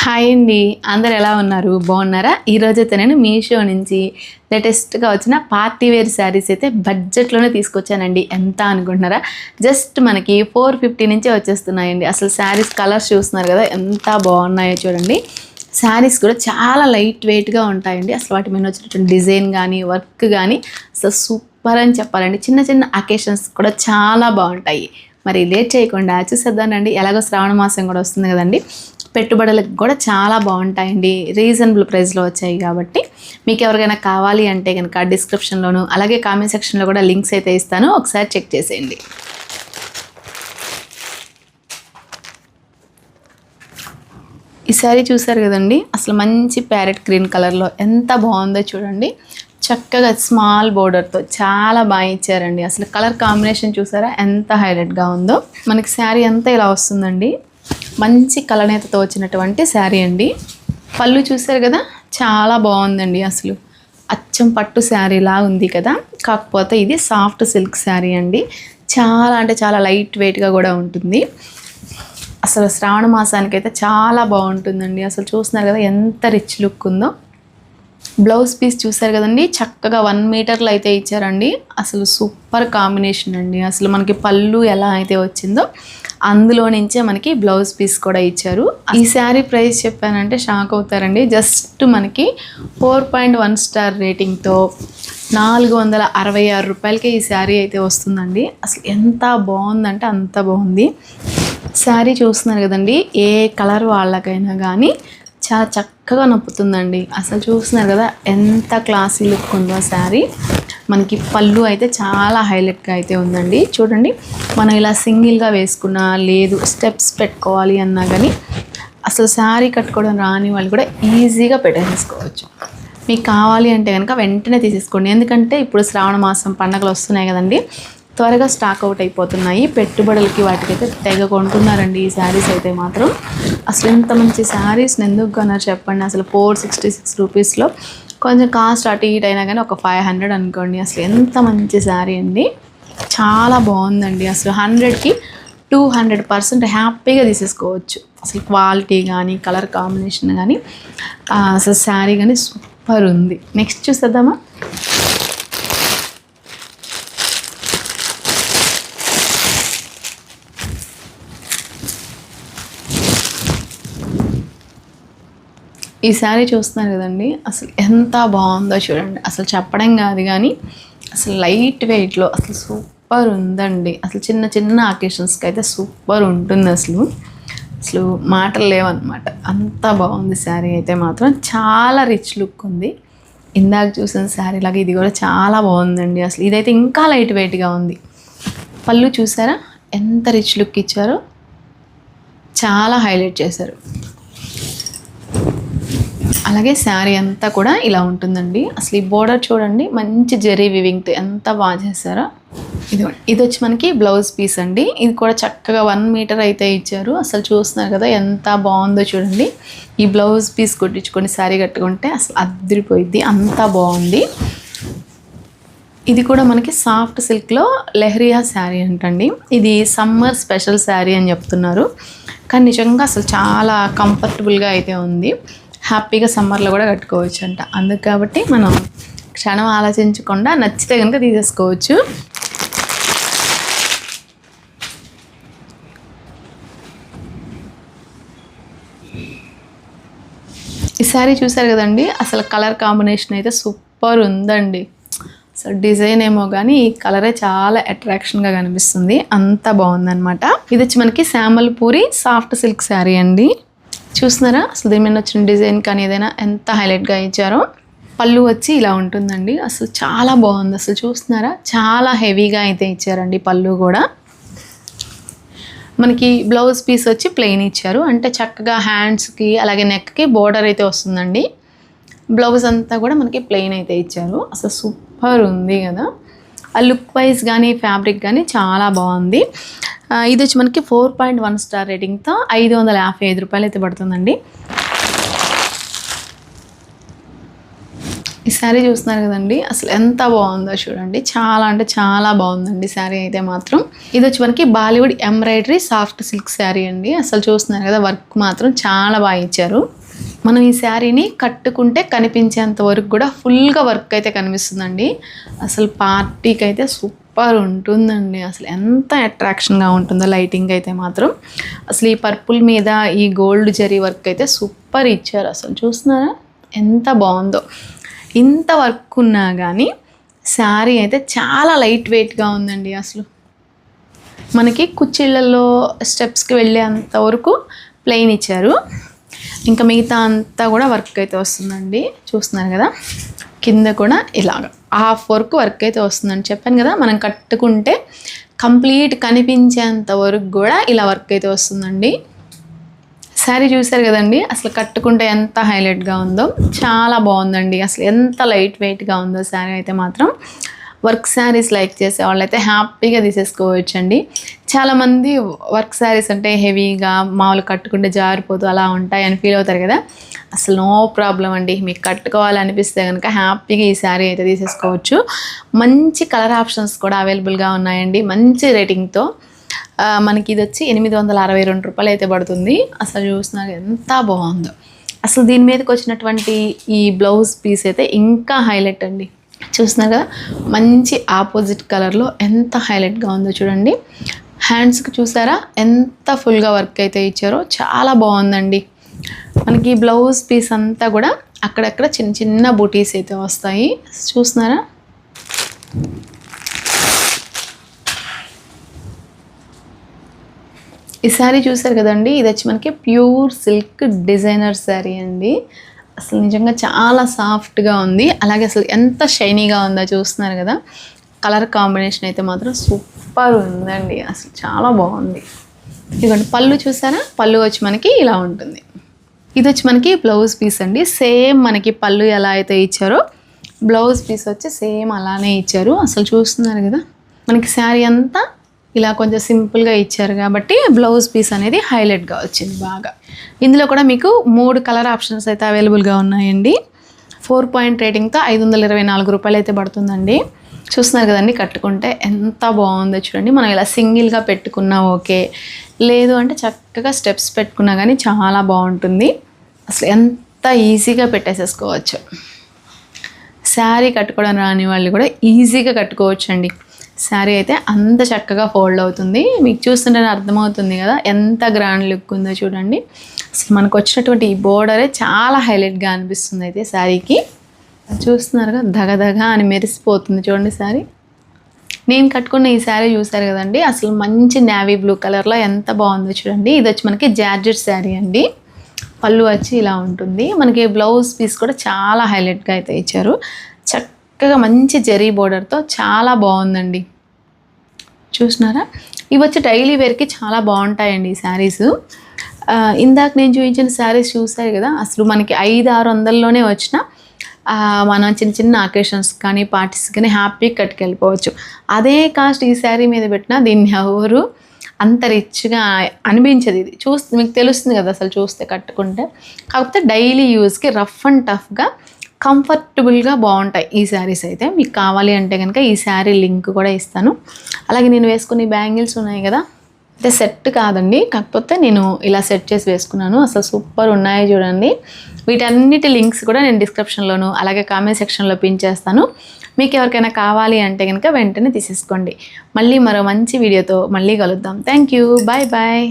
Hi అండి, అందరు ఎలా ఉన్నారు? బాగున్నారా? ఈరోజైతే నేను మీషో నుంచి లేటెస్ట్గా వచ్చిన పార్టీ వేర్ శారీస్ అయితే బడ్జెట్లోనే తీసుకొచ్చానండి. ఎంత అనుకుంటున్నారా? జస్ట్ మనకి 450 నుంచే వచ్చేస్తున్నాయండి. అసలు శారీస్ కలర్స్ చూస్తున్నారు కదా, ఎంత బాగున్నాయో చూడండి. శారీస్ కూడా చాలా లైట్ వెయిట్గా ఉంటాయండి. అసలు వాటి మీద వచ్చినటువంటి డిజైన్ కానీ వర్క్ కానీ అసలు సూపర్ అని చెప్పాలండి. చిన్న చిన్న అకేషన్స్ కూడా చాలా బాగుంటాయి. మరి లేట్ చేయకుండా చూసేద్దానండి. ఎలాగో శ్రావణ మాసం కూడా వస్తుంది కదండి, పెట్టుబడులకు కూడా చాలా బాగుంటాయండి. రీజనబుల్ ప్రైస్లో వచ్చాయి కాబట్టి మీకు ఎవరికైనా కావాలి అంటే కనుక డిస్క్రిప్షన్లోను అలాగే కామెంట్ సెక్షన్లో కూడా లింక్స్ అయితే ఇస్తాను, ఒకసారి చెక్ చేసేయండి. ఈ శారీ చూసారు కదండి, అసలు మంచి ప్యారెట్ గ్రీన్ కలర్లో ఎంత బాగుందో చూడండి. చక్కగా స్మాల్ బోర్డర్తో చాలా బాగా ఇచ్చారండి. అసలు కలర్ కాంబినేషన్ చూసారా ఎంత హైలైట్గా ఉందో. మనకి శారీ అంతా ఇలా వస్తుందండి. మంచి కలనేతతో వచ్చినటువంటి శారీ అండి. పళ్ళు చూసారు కదా, చాలా బాగుందండి. అసలు అచ్చం పట్టు శారీలా ఉంది కదా, కాకపోతే ఇది సాఫ్ట్ సిల్క్ శారీ అండి. చాలా అంటే చాలా లైట్ వెయిట్గా కూడా ఉంటుంది. అసలు శ్రావణ మాసానికైతే చాలా బాగుంటుందండి. అసలు చూస్తున్నారు కదా ఎంత రిచ్ లుక్ ఉందో. బ్లౌజ్ పీస్ చూసారు కదండి, చక్కగా 1 మీటర్లో అయితే ఇచ్చారండి. అసలు సూపర్ కాంబినేషన్ అండి. అసలు మనకి పళ్ళు ఎలా అయితే వచ్చిందో అందులో నుంచే మనకి బ్లౌజ్ పీస్ కూడా ఇచ్చారు. ఈ శారీ ప్రైస్ చెప్పానంటే షాక్ అవుతారండి. జస్ట్ మనకి 4.1 స్టార్ రేటింగ్తో 466 రూపాయలకే ఈ శారీ అయితే వస్తుందండి. అసలు ఎంత బాగుందంటే అంత బాగుంది. శారీ చూస్తున్నారు కదండి, ఏ కలర్ వాళ్ళకైనా కానీ చాలా చక్కగా నప్పుతుందండి. అసలు చూస్తున్నారు కదా ఎంత క్లాసీ లుక్ ఉందో శారీ. మనకి పళ్ళు అయితే చాలా హైలైట్గా అయితే ఉందండి. చూడండి, మనం ఇలా సింగిల్గా వేసుకున్నా లేదు స్టెప్స్ పెట్టుకోవాలి అన్నా కానీ అసలు శారీ కట్టుకోవడం రాని వాళ్ళు కూడా ఈజీగా పెట్టేసుకోవచ్చు. మీకు కావాలి అంటే కనుక వెంటనే తీసేసుకోండి. ఎందుకంటే ఇప్పుడు శ్రావణ మాసం పండగలు వస్తున్నాయి కదండి, త్వరగా స్టాక్ అవుట్ అయిపోతున్నాయి. పెట్టుబడులకి వాటికైతే తెగ కొంటున్నారండి ఈ శారీస్ అయితే మాత్రం. అసలు ఇంత మంచి శారీస్ని ఎందుకు కొన్నారు చెప్పండి. అసలు 466 రూపీస్లో కొంచెం కాస్ట్ అటు ఇటు అయినా కానీ ఒక 500 అనుకోండి. అసలు ఎంత మంచి శారీ అండి, చాలా బాగుందండి. అసలు 100కి 200% హ్యాపీగా తీసేసుకోవచ్చు. అసలు క్వాలిటీ కానీ కలర్ కాంబినేషన్ కానీ అసలు శారీ కానీ సూపర్ ఉంది. నెక్స్ట్ చూసేద్దామా. ఈ శారీ చూస్తున్నారు కదండి, అసలు ఎంత బాగుందో చూడండి. అసలు చెప్పడం కాదు కానీ అసలు లైట్ వెయిట్లో అసలు సూపర్ ఉందండి. అసలు చిన్న చిన్న అకేషన్స్కి అయితే సూపర్ ఉంటుంది. అసలు మాటలు లేవన్నమాట, అంత బాగుంది శారీ అయితే మాత్రం. చాలా రిచ్ లుక్ ఉంది. ఇందాక చూసిన శారీ లాగా ఇది కూడా చాలా బాగుందండి. అసలు ఇదైతే ఇంకా లైట్ వెయిట్గా ఉంది. పళ్ళు చూసారా ఎంత రిచ్ లుక్ ఇచ్చారో, చాలా హైలైట్ చేశారు. అలాగే శారీ అంతా కూడా ఇలా ఉంటుందండి. అసలు ఈ బోర్డర్ చూడండి, మంచి జెరీ వివింగ్తో ఎంత బాగా చేశారో. ఇది వచ్చి మనకి బ్లౌజ్ పీస్ అండి. ఇది కూడా చక్కగా 1 మీటర్ అయితే ఇచ్చారు. అసలు చూస్తున్నారు కదా ఎంత బాగుందో చూడండి. ఈ బ్లౌజ్ పీస్ కుట్టించుకొని శారీ కట్టుకుంటే అసలు అదిరిపోయిద్ది, అంత బాగుంది. ఇది కూడా మనకి సాఫ్ట్ సిల్క్లో లెహరియా శారీ అంటండి. ఇది సమ్మర్ స్పెషల్ శారీ అని చెప్తున్నారు, కానీ నిజంగా అసలు చాలా కంఫర్టబుల్గా అయితే ఉంది. హ్యాపీగా సమ్మర్లో కూడా కట్టుకోవచ్చు అంట. అందుకు కాబట్టి మనం క్షణం ఆలోచించకుండా నచ్చితే కనుక తీసేసుకోవచ్చు. ఈ శారీ చూసారు కదండి, అసలు కలర్ కాంబినేషన్ అయితే సూపర్ ఉందండి. అసలు డిజైన్ ఏమో కానీ ఈ కలరే చాలా అట్రాక్షన్గా కనిపిస్తుంది, అంత బాగుందన్నమాట. ఇది వచ్చి మనకి శాంబల్పూరి సాఫ్ట్ సిల్క్ శారీ అండి. చూస్తున్నారా అసలు దీని మీద వచ్చిన డిజైన్ కానీ ఏదైనా ఎంత హైలైట్గా ఇచ్చారో. పళ్ళు వచ్చి ఇలా ఉంటుందండి. అసలు చాలా బాగుంది. అసలు చూస్తున్నారా చాలా హెవీగా అయితే ఇచ్చారండి పళ్ళు కూడా. మనకి బ్లౌజ్ పీస్ వచ్చి ప్లెయిన్ ఇచ్చారు, అంటే చక్కగా హ్యాండ్స్కి అలాగే నెక్కి బోర్డర్ అయితే వస్తుందండి. బ్లౌజ్ అంతా కూడా మనకి ప్లెయిన్ అయితే ఇచ్చారు. అసలు సూపర్ ఉంది కదా. ఆ లుక్ వైజ్ కానీ ఫ్యాబ్రిక్ కానీ చాలా బాగుంది. ఇది వచ్చి మనకి 4.1 స్టార్ రేటింగ్తో 555 రూపాయలు అయితే పడుతుందండి. ఈ శారీ చూస్తున్నారు కదండి, అసలు ఎంత బాగుందో చూడండి. చాలా అంటే చాలా బాగుందండి శారీ అయితే మాత్రం. ఇది వచ్చి మనకి Bollywood embroidery soft silk sari అండి. అసలు చూస్తున్నారు కదా, వర్క్ మాత్రం చాలా బాగా ఇచ్చారు. మనం ఈ శారీని కట్టుకుంటే కనిపించేంత వరకు కూడా ఫుల్గా వర్క్ అయితే కనిపిస్తుందండి. అసలు పార్టీకి అయితే సూపర్ ఉంటుందండి. అసలు ఎంత అట్రాక్షన్గా ఉంటుందో లైటింగ్ అయితే మాత్రం. అసలు ఈ పర్పుల్ మీద ఈ గోల్డ్ జరీ వర్క్ అయితే సూపర్ ఇచ్చారు. అసలు చూస్తున్నారా ఎంత బాగుందో. ఇంత వర్క్ ఉన్నా కానీ శారీ అయితే చాలా లైట్ వెయిట్గా ఉందండి. అసలు మనకి కుచ్చిళ్ళల్లో స్టెప్స్కి వెళ్ళేంత వరకు ప్లెయిన్ ఇచ్చారు. ఇంకా మిగతా అంతా కూడా వర్క్ అయితే వస్తుందండి. చూస్తున్నారు కదా, కింద కూడా ఇలాగ హాఫ్ వర్క్ అయితే వస్తుందండి. చెప్పాను కదా, మనం కట్టుకుంటే కంప్లీట్ కనిపించేంత వరకు కూడా ఇలా వర్క్ అయితే వస్తుందండి. శారీ చూసారు కదండి, అసలు కట్టుకుంటే ఎంత హైలైట్గా ఉందో. చాలా బాగుందండి. అసలు ఎంత లైట్ వెయిట్గా ఉందో శారీ అయితే మాత్రం. వర్క్ శారీస్ లైక్ చేసే వాళ్ళైతే హ్యాపీగా తీసేసుకోవచ్చండి. చాలామంది వర్క్ శారీస్ అంటే హెవీగా మామూలు కట్టుకుంటే జారిపోతూ అలా ఉంటాయని ఫీల్ అవుతారు కదా. అసలు నో ప్రాబ్లం అండి. మీకు కట్టుకోవాలనిపిస్తే కనుక హ్యాపీగా ఈ శారీ అయితే తీసేసుకోవచ్చు. మంచి కలర్ ఆప్షన్స్ కూడా అవైలబుల్గా ఉన్నాయండి, మంచి రేటింగ్తో. మనకి ఇది వచ్చి 862 రూపాయలు అయితే పడుతుంది. అసలు చూస్తున్నారు ఎంత బాగుందో. అసలు దీని మీదకి వచ్చినటువంటి ఈ బ్లౌజ్ పీస్ అయితే ఇంకా హైలైట్ అండి. చూస్తున్నారు కదా, మంచి ఆపోజిట్ కలర్లో ఎంత హైలైట్గా ఉందో చూడండి. హ్యాండ్స్కి చూసారా ఎంత ఫుల్గా వర్క్ అయితే ఇచ్చారో, చాలా బాగుందండి. మనకి బ్లౌజ్ పీస్ అంతా కూడా అక్కడక్కడ చిన్న చిన్న బూటీస్ అయితే వస్తాయి. చూస్తున్నారా, ఈ శారీ చూసారు కదండి, ఇది వచ్చి మనకి ప్యూర్ సిల్క్ డిజైనర్ శారీ అండి. అసలు నిజంగా చాలా సాఫ్ట్గా ఉంది. అలాగే అసలు ఎంత షైనీగా ఉందో చూస్తున్నారు కదా. కలర్ కాంబినేషన్ అయితే మాత్రం సూపర్ ఉందండి. అసలు చాలా బాగుంది. ఇదిగోండి పళ్ళు చూసారా, పళ్ళు వచ్చి మనకి ఇలా ఉంటుంది. ఇది వచ్చి మనకి బ్లౌజ్ పీస్ అండి. సేమ్ మనకి పళ్ళు ఎలా అయితే ఇచ్చారో బ్లౌజ్ పీస్ వచ్చి సేమ్ అలానే ఇచ్చారు. అసలు చూస్తున్నారు కదా, మనకి శారీ అంతా ఇలా కొంచెం సింపుల్గా ఇచ్చారు కాబట్టి బ్లౌజ్ పీస్ అనేది హైలైట్గా వచ్చింది బాగా. ఇందులో కూడా మీకు 3 కలర్ ఆప్షన్స్ అయితే అవైలబుల్గా ఉన్నాయండి. 4 పాయింట్ రేటింగ్తో 524 రూపాయలు అయితే పడుతుందండి. చూస్తున్నారు కదండి, కట్టుకుంటే ఎంత బాగుందో చూడండి. మనం ఇలా సింగిల్గా పెట్టుకున్నా ఓకే, లేదు అంటే చక్కగా స్టెప్స్ పెట్టుకున్నా కానీ చాలా బాగుంటుంది. అసలు ఎంత ఈజీగా పెట్టేసేసుకోవచ్చు. శారీ కట్టుకోవడం రాని వాళ్ళు కూడా ఈజీగా కట్టుకోవచ్చు అండి. శారీ అయితే అంత చక్కగా ఫోల్డ్ అవుతుంది. మీకు చూస్తుంటేనే అర్థమవుతుంది కదా ఎంత గ్రాండ్ లుక్ ఉందో చూడండి. అసలు మనకు వచ్చినటువంటి ఈ బోర్డరే చాలా హైలైట్గా అనిపిస్తుంది అయితే శారీకి. చూస్తున్నారుగా, దగదగ అని మెరిసిపోతుంది చూడండి శారీ. నేను కట్టుకున్న ఈ శారీ చూసారు కదండి, అసలు మంచి నేవీ బ్లూ కలర్లో ఎంత బాగుందో చూడండి. ఇది వచ్చి మనకి జార్జెట్ శారీ అండి. పళ్ళు వచ్చి ఇలా ఉంటుంది. మనకి బ్లౌజ్ పీస్ కూడా చాలా హైలైట్గా అయితే ఇచ్చారు. చక్కగా మంచి జరీ బోర్డర్తో చాలా బాగుందండి. చూసినారా, ఇవి వచ్చి డైలీ వేర్కి చాలా బాగుంటాయండి ఈ శారీస్. ఇందాక నేను చూపించిన శారీస్ చూసారు కదా, అసలు మనకి 500-600లోనే వచ్చిన మనం చిన్న చిన్న అకేషన్స్ కానీ పార్టీస్ కానీ హ్యాపీ కట్టుకెళ్ళిపోవచ్చు. అదే కాస్ట్ ఈ శారీ మీద పెట్టినా దీన్ని ఎవరు అంత రిచ్గా అనిపించదు. ఇది చూస్తే మీకు తెలుస్తుంది కదా అసలు చూస్తే కట్టుకుంటే. కాకపోతే డైలీ యూస్కి రఫ్ అండ్ టఫ్గా కంఫర్టబుల్గా బాగుంటాయి ఈ శారీస్ అయితే. మీకు కావాలి అంటే కనుక ఈ శారీ లింక్ కూడా ఇస్తాను. అలాగే నేను వేసుకునే బ్యాంగిల్స్ ఉన్నాయి కదా, అయితే సెట్ కాదండి, కాకపోతే నేను ఇలా సెట్ చేసి వేసుకున్నాను. అసలు సూపర్ ఉన్నాయి చూడండి. వీటన్నిటి లింక్స్ కూడా నేను డిస్క్రిప్షన్లోను అలాగే కామెంట్ సెక్షన్లో పిన్ చేస్తాను. మీకు ఎవరికైనా కావాలి అంటే కనుక వెంటనే తీసేసుకోండి. మళ్ళీ మరో మంచి వీడియోతో మళ్ళీ కలుద్దాం. Thank you, bye bye.